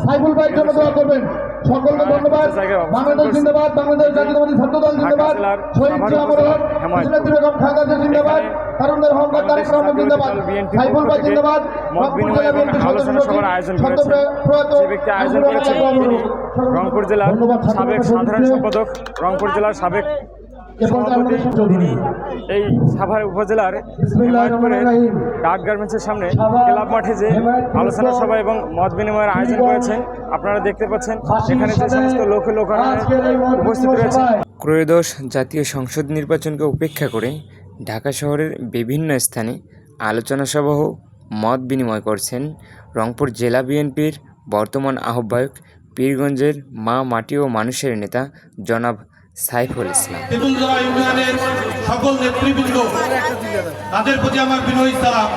সাইফুল ভাইয়ের জন্য দোয়া করবেন। সকলকে ধন্যবাদ। বাংলাদেশ জিন্দাবাদ, বাংলাদেশ জাতীয়তাবাদী ছাত্রদল জিন্দাবাদ, শহীদ জিয়া মরহম, মুজিবুর বেগম খালেদা জিয়া জিন্দাবাদ, তরুণদের অহংকার তারেক রহমান জিন্দাবাদ, সাইফুল ভাই জিন্দাবাদ। রংপুর জেলার সাবেক সাধারণ সম্পাদক, রংপুর জেলার সাবেক সভাপতি। এই সাভার উপজেলার ডাক গার্মেন্টসের সামনে ক্লাব মাঠে যে আলোচনা সভা এবং মত বিনিময়ের আয়োজন করেছেন আপনারা দেখতে পাচ্ছেন। এখানে যে সমস্ত লোকেরা উপস্থিত রয়েছে। ত্রয়োদশ জাতীয় সংসদ নির্বাচনকে উপেক্ষা করে ঢাকা শহরের বিভিন্ন স্থানে আলোচনা সভা ও মত বিনিময় করছেন রংপুর জেলা বিএনপির বর্তমান আহ্বায়ক, পীরগঞ্জের মা মাটি ও মানুষের নেতা জনাব সাইফুল ইসলাম। তেঁতুলতলা ইউনিয়নের সকল নেতৃবৃন্দ, তাদের প্রতি আমার বিনয়ী সালাম।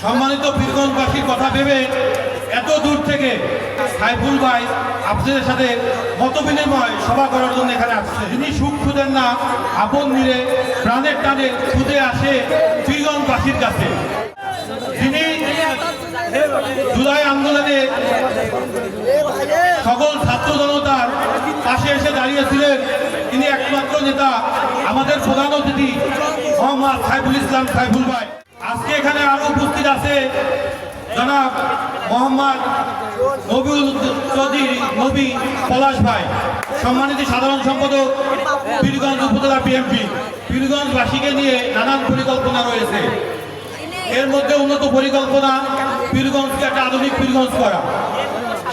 সম্মানিত পীরগঞ্জবাসীর কথা ভেবে এত দূর থেকে সাইফুল ভাই আপনাদের সাথে মত বিনিময় সভা করার জন্য এখানে আসছে। যিনি সুখ খুঁজেন না, আপন নিরে প্রাণের টানে খুঁজে আসে পীরগঞ্জবাসীর কাছে। যিনি জুলাই আন্দোলনে সকল ছাত্র জনতার পাশে এসে দাঁড়িয়েছিলেন, তিনি একমাত্র নেতা, আমাদের প্রধান অতিথি মোহাম্মদ সাইফুল ইসলাম সাইফুল ভাই। আজকে এখানে আরো উপস্থিত আছে জনাব মোহাম্মদ নবীউল চৌধুরী নবী পলাশ ভাই, সম্মানিত সাধারণ সম্পাদক পীরগঞ্জ উপজেলা বিএনপি। পীরগঞ্জবাসীকে নিয়ে নানান পরিকল্পনা রয়েছে। এর মধ্যে উন্নত পরিকল্পনা পীরগঞ্জকে একটা আধুনিক পীরগঞ্জ করা,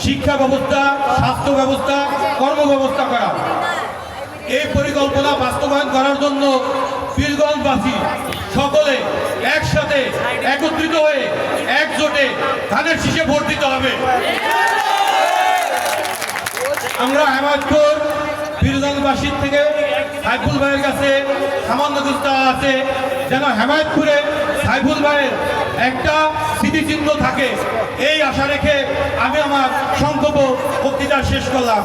শিক্ষা ব্যবস্থা, স্বাস্থ্য ব্যবস্থা, কর্ম ব্যবস্থা করা। এই পরিকল্পনা বাস্তবায়ন করার জন্য পীরগঞ্জবাসী সকলে একসাথে একত্রিত হয়ে একজোটে ধানের শীষে ভোট দিতে হবে। আমরা হেমায়তপুর পীরগঞ্জবাসীর থেকে সাইফুল ভাইয়ের কাছে সামান্য কিছু আছে, যেন হেমায়তপুরে সাইফুল ভাইয়ের একটা স্মৃতিচিহ্ন থাকে, এই আশা রেখে আমি আমার সংক্ষেপ বক্তৃতা শেষ করলাম।